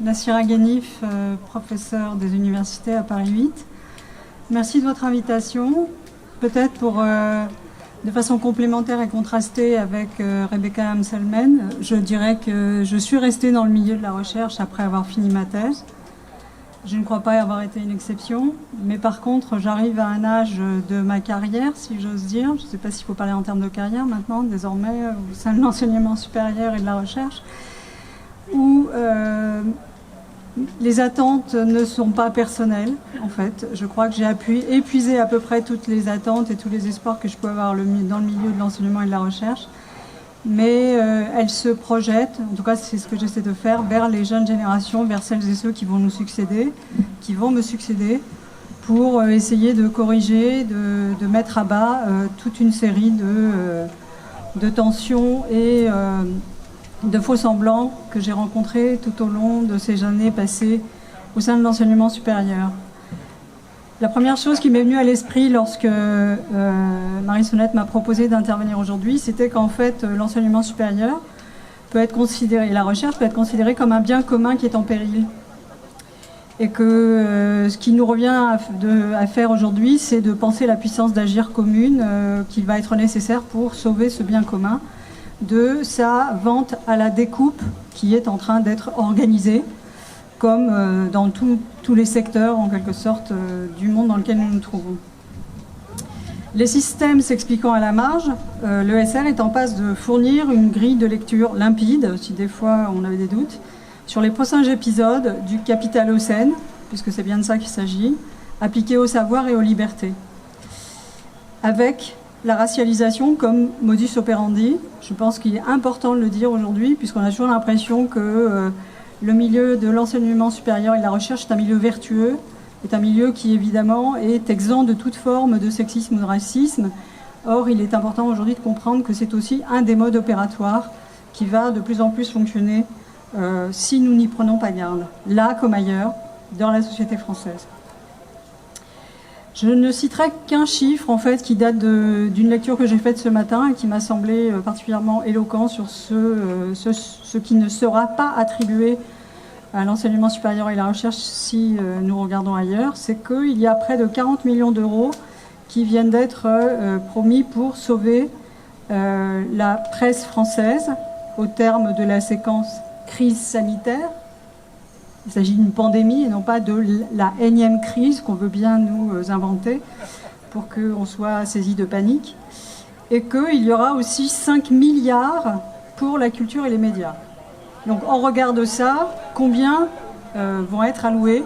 Nassira Ghenif, professeure des universités à Paris 8. Merci de votre invitation. Peut-être pour, de façon complémentaire et contrastée avec Rebecca Amselmen, je dirais que je suis restée dans le milieu de la recherche après avoir fini ma thèse. Je ne crois pas avoir été une exception, mais par contre, j'arrive à un âge de ma carrière, si j'ose dire. Je ne sais pas s'il faut parler en termes de carrière maintenant, désormais, au sein de l'enseignement supérieur et de la recherche, où les attentes ne sont pas personnelles, en fait. Je crois que j'ai épuisé à peu près toutes les attentes et tous les espoirs que je peux avoir dans le milieu de l'enseignement et de la recherche. Mais elles se projettent, en tout cas c'est ce que j'essaie de faire, vers les jeunes générations, vers celles et ceux qui vont nous succéder, qui vont me succéder, pour essayer de corriger, de mettre à bas toute une série de tensions et de faux semblants que j'ai rencontrés tout au long de ces années passées au sein de l'enseignement supérieur. La première chose qui m'est venue à l'esprit lorsque Marie Sonnette m'a proposé d'intervenir aujourd'hui, c'était qu'en fait l'enseignement supérieur peut être considéré, la recherche peut être considérée comme un bien commun qui est en péril. Et que ce qui nous revient à faire aujourd'hui, c'est de penser la puissance d'agir commune qui va être nécessaire pour sauver ce bien commun de sa vente à la découpe qui est en train d'être organisée, comme dans tous les secteurs, en quelque sorte, du monde dans lequel nous nous trouvons. Les systèmes s'expliquant à la marge, l'ESR est en passe de fournir une grille de lecture limpide, si des fois on avait des doutes, sur les prochains épisodes du Capitalocène, puisque c'est bien de ça qu'il s'agit, appliqué au savoir et aux libertés. Avec la racialisation comme modus operandi, je pense qu'il est important de le dire aujourd'hui, puisqu'on a toujours l'impression que le milieu de l'enseignement supérieur et de la recherche est un milieu vertueux, est un milieu qui évidemment est exempt de toute forme de sexisme ou de racisme. Or, il est important aujourd'hui de comprendre que c'est aussi un des modes opératoires qui va de plus en plus fonctionner si nous n'y prenons pas garde, là comme ailleurs, dans la société française. Je ne citerai qu'un chiffre en fait qui date d'une lecture que j'ai faite ce matin et qui m'a semblé particulièrement éloquent sur ce qui ne sera pas attribué à l'enseignement supérieur et la recherche si nous regardons ailleurs. C'est qu'il y a près de 40 millions d'euros qui viennent d'être promis pour sauver la presse française au terme de la séquence crise sanitaire. Il s'agit d'une pandémie et non pas de la énième crise qu'on veut bien nous inventer pour qu'on soit saisi de panique. Et qu'il y aura aussi 5 milliards pour la culture et les médias. Donc en regard de ça, combien vont être alloués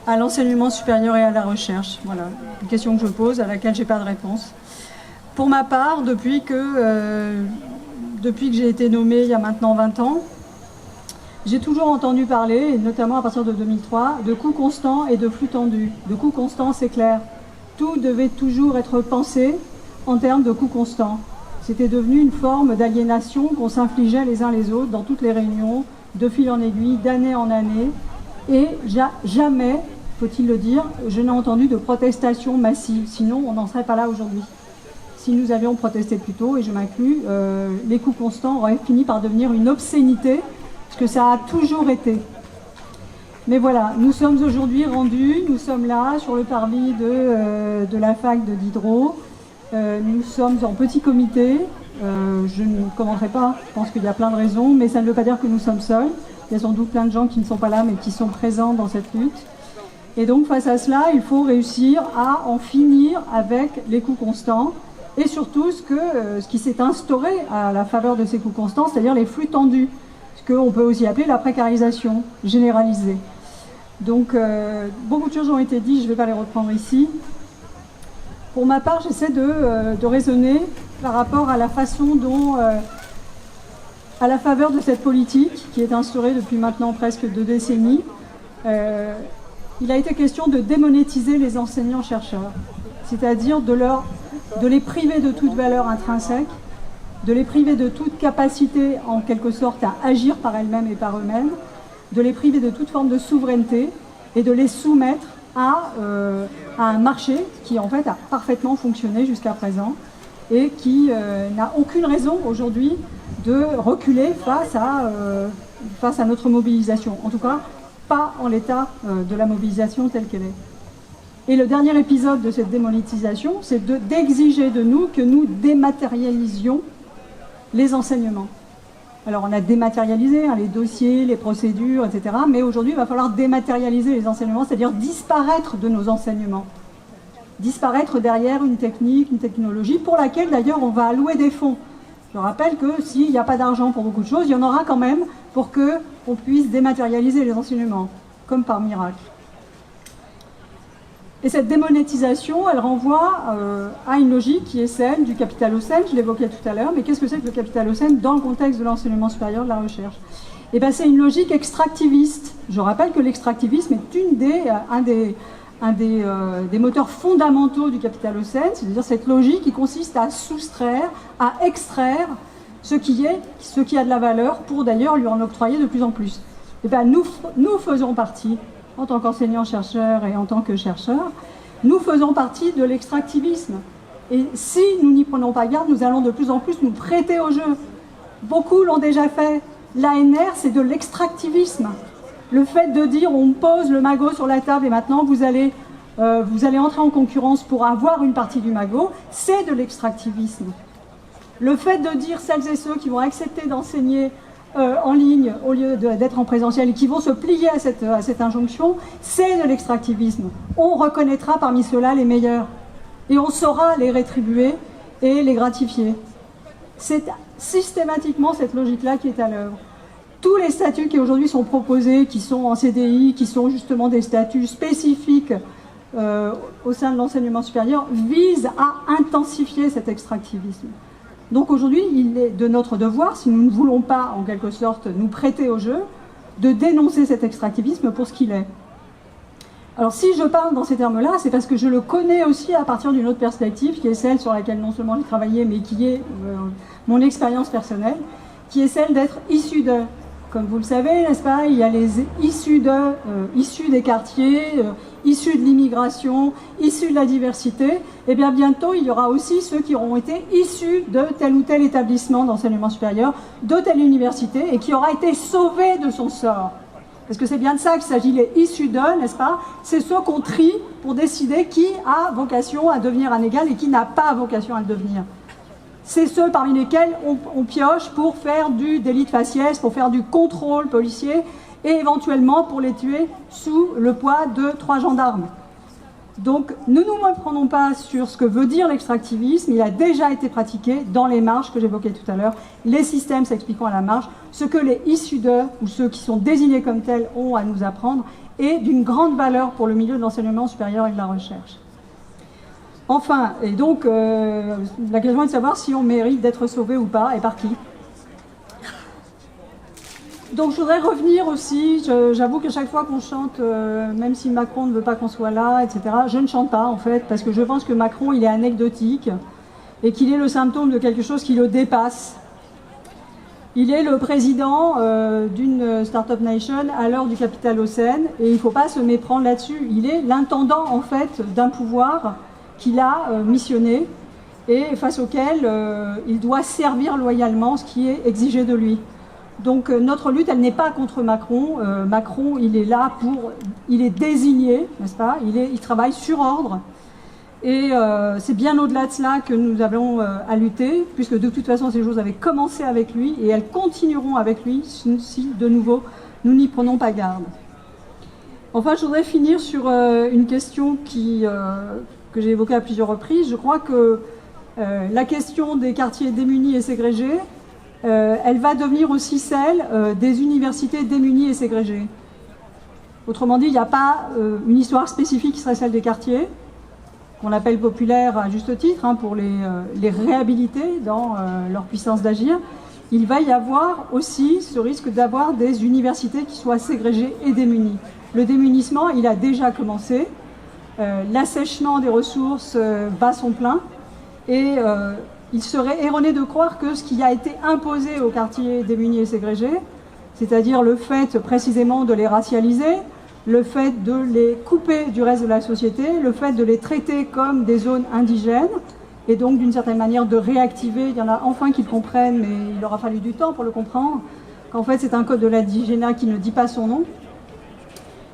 à l'enseignement supérieur et à la recherche? Voilà, une question que je pose à laquelle je n'ai pas de réponse. Pour ma part, depuis que j'ai été nommée il y a maintenant 20 ans, j'ai toujours entendu parler, et notamment à partir de 2003, de coûts constants et de flux tendus. De coûts constants, c'est clair. Tout devait toujours être pensé en termes de coûts constants. C'était devenu une forme d'aliénation qu'on s'infligeait les uns les autres dans toutes les réunions, de fil en aiguille, d'année en année. Et jamais, faut-il le dire, je n'ai entendu de protestation massive. Sinon, on n'en serait pas là aujourd'hui. Si nous avions protesté plus tôt, et je m'inclus, les coûts constants auraient fini par devenir une obscénité, parce que ça a toujours été. Mais voilà, nous sommes aujourd'hui rendus, nous sommes là sur le parvis de la fac de Diderot. Nous sommes en petit comité. Je ne commenterai pas, je pense qu'il y a plein de raisons, mais ça ne veut pas dire que nous sommes seuls. Il y a sans doute plein de gens qui ne sont pas là, mais qui sont présents dans cette lutte. Et donc face à cela, il faut réussir à en finir avec les coûts constants et surtout ce qui s'est instauré à la faveur de ces coûts constants, c'est-à-dire les flux tendus. Qu'on peut aussi appeler la précarisation généralisée. Donc, beaucoup de choses ont été dites, je ne vais pas les reprendre ici. Pour ma part, j'essaie de raisonner par rapport à la façon dont, à la faveur de cette politique qui est instaurée depuis maintenant presque 2 décennies, il a été question de démonétiser les enseignants-chercheurs, c'est-à-dire de les priver de toute valeur intrinsèque, de les priver de toute capacité, en quelque sorte, à agir par elles-mêmes et par eux-mêmes, de les priver de toute forme de souveraineté et de les soumettre à un marché qui, en fait, a parfaitement fonctionné jusqu'à présent et qui n'a aucune raison aujourd'hui de reculer face à notre mobilisation. En tout cas, pas en l'état de la mobilisation telle qu'elle est. Et le dernier épisode de cette démonétisation, c'est d'exiger de nous que nous dématérialisions les enseignements. Alors on a dématérialisé les dossiers, les procédures, etc. Mais aujourd'hui, il va falloir dématérialiser les enseignements, c'est-à-dire disparaître de nos enseignements. Disparaître derrière une technique, une technologie, pour laquelle d'ailleurs on va allouer des fonds. Je rappelle que s'il n'y a pas d'argent pour beaucoup de choses, il y en aura quand même pour qu'on puisse dématérialiser les enseignements, comme par miracle. Et cette démonétisation, elle renvoie à une logique qui est celle du capitalocène, je l'évoquais tout à l'heure, mais qu'est-ce que c'est que le capitalocène dans le contexte de l'enseignement supérieur, de la recherche? Eh bien, c'est une logique extractiviste. Je rappelle que l'extractivisme est un des moteurs fondamentaux du capitalocène, c'est-à-dire cette logique qui consiste à soustraire, à extraire ce qui a de la valeur pour d'ailleurs lui en octroyer de plus en plus. Eh bien, nous faisons partie, en tant qu'enseignants-chercheurs et en tant que chercheurs, nous faisons partie de l'extractivisme. Et si nous n'y prenons pas garde, nous allons de plus en plus nous prêter au jeu. Beaucoup l'ont déjà fait. L'ANR, c'est de l'extractivisme. Le fait de dire on pose le magot sur la table et maintenant vous allez entrer en concurrence pour avoir une partie du magot, c'est de l'extractivisme. Le fait de dire celles et ceux qui vont accepter d'enseigner en ligne au lieu d'être en présentiel et qui vont se plier à cette injonction, c'est de l'extractivisme. On reconnaîtra parmi ceux-là les meilleurs et on saura les rétribuer et les gratifier. C'est systématiquement cette logique-là qui est à l'œuvre. Tous les statuts qui aujourd'hui sont proposés, qui sont en CDI, qui sont justement des statuts spécifiques au sein de l'enseignement supérieur, visent à intensifier cet extractivisme. Donc aujourd'hui, il est de notre devoir, si nous ne voulons pas en quelque sorte nous prêter au jeu, de dénoncer cet extractivisme pour ce qu'il est. Alors si je parle dans ces termes-là, c'est parce que je le connais aussi à partir d'une autre perspective, qui est celle sur laquelle non seulement j'ai travaillé, mais qui est mon expérience personnelle, qui est celle d'être issu de. Comme vous le savez, n'est-ce pas, il y a les issus des quartiers, issus de l'immigration, issus de la diversité. Et bien bientôt, il y aura aussi ceux qui auront été issus de tel ou tel établissement d'enseignement supérieur, de telle université, et qui aura été sauvé de son sort. Parce que c'est bien de ça qu'il s'agit, les issus de, n'est-ce pas? C'est ceux qu'on trie pour décider qui a vocation à devenir un égal et qui n'a pas vocation à le devenir. C'est ceux parmi lesquels on pioche pour faire du délit de faciès, pour faire du contrôle policier et éventuellement pour les tuer sous le poids de 3 gendarmes. Donc ne nous méprenons pas sur ce que veut dire l'extractivisme, il a déjà été pratiqué dans les marges que j'évoquais tout à l'heure, les systèmes s'expliquant à la marge, ce que les issus de, ou ceux qui sont désignés comme tels, ont à nous apprendre, est d'une grande valeur pour le milieu de l'enseignement supérieur et de la recherche. Enfin, et donc, la question est de savoir si on mérite d'être sauvé ou pas, et par qui. Donc je voudrais revenir aussi, j'avoue que chaque fois qu'on chante, même si Macron ne veut pas qu'on soit là, etc., je ne chante pas en fait, parce que je pense que Macron, il est anecdotique, et qu'il est le symptôme de quelque chose qui le dépasse. Il est le président d'une Startup Nation à l'heure du capitalocène, et il ne faut pas se méprendre là-dessus. Il est l'intendant en fait d'un pouvoir qu'il a missionné et face auquel il doit servir loyalement ce qui est exigé de lui. Donc notre lutte, elle n'est pas contre Macron. Macron, il est là il est désigné, n'est-ce pas? Il travaille sur ordre. Et c'est bien au-delà de cela que nous avons à lutter, puisque de toute façon ces choses avaient commencé avec lui et elles continueront avec lui si de nouveau nous n'y prenons pas garde. Enfin, je voudrais finir sur une question que j'ai évoquée à plusieurs reprises. Je crois que la question des quartiers démunis et ségrégés, elle va devenir aussi celle des universités démunies et ségrégées. Autrement dit, il n'y a pas une histoire spécifique qui serait celle des quartiers, qu'on appelle populaires à juste titre, pour les réhabiliter dans leur puissance d'agir. Il va y avoir aussi ce risque d'avoir des universités qui soient ségrégées et démunies. Le démunissement, il a déjà commencé. L'assèchement des ressources bat son plein. Et il serait erroné de croire que ce qui a été imposé aux quartiers démunis et ségrégés, c'est-à-dire le fait précisément de les racialiser, le fait de les couper du reste de la société, le fait de les traiter comme des zones indigènes, et donc d'une certaine manière de réactiver, il y en a enfin qui le comprennent, mais il aura fallu du temps pour le comprendre, qu'en fait c'est un code de l'indigénat qui ne dit pas son nom.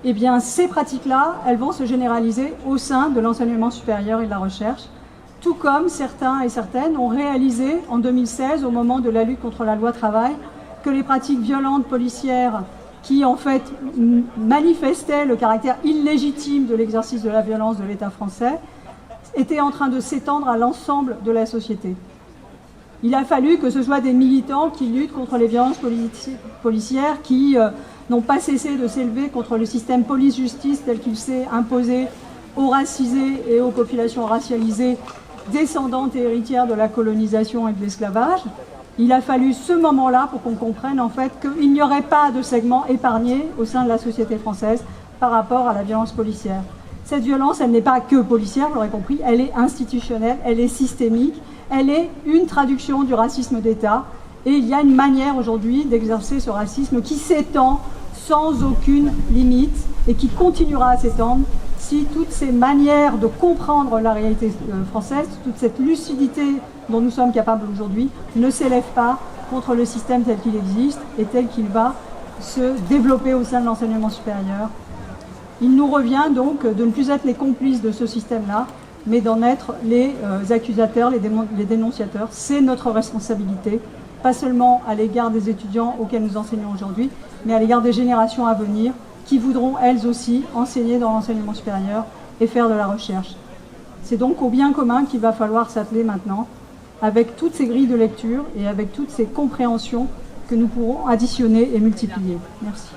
eh bien ces pratiques-là, elles vont se généraliser au sein de l'enseignement supérieur et de la recherche, tout comme certains et certaines ont réalisé en 2016, au moment de la lutte contre la loi travail, que les pratiques violentes policières qui en fait manifestaient le caractère illégitime de l'exercice de la violence de l'État français étaient en train de s'étendre à l'ensemble de la société. Il a fallu que ce soit des militants qui luttent contre les violences policières, qui n'ont pas cessé de s'élever contre le système police-justice tel qu'il s'est imposé aux racisés et aux populations racialisées descendantes et héritières de la colonisation et de l'esclavage. Il a fallu ce moment-là pour qu'on comprenne en fait qu'il n'y aurait pas de segment épargné au sein de la société française par rapport à la violence policière. Cette violence, elle n'est pas que policière, vous l'aurez compris, elle est institutionnelle, elle est systémique, elle est une traduction du racisme d'État. Et il y a une manière aujourd'hui d'exercer ce racisme qui s'étend sans aucune limite et qui continuera à s'étendre si toutes ces manières de comprendre la réalité française, toute cette lucidité dont nous sommes capables aujourd'hui, ne s'élèvent pas contre le système tel qu'il existe et tel qu'il va se développer au sein de l'enseignement supérieur. Il nous revient donc de ne plus être les complices de ce système-là, mais d'en être les accusateurs, les dénonciateurs. C'est notre responsabilité, pas seulement à l'égard des étudiants auxquels nous enseignons aujourd'hui, mais à l'égard des générations à venir qui voudront elles aussi enseigner dans l'enseignement supérieur et faire de la recherche. C'est donc au bien commun qu'il va falloir s'atteler maintenant, avec toutes ces grilles de lecture et avec toutes ces compréhensions que nous pourrons additionner et multiplier. Merci.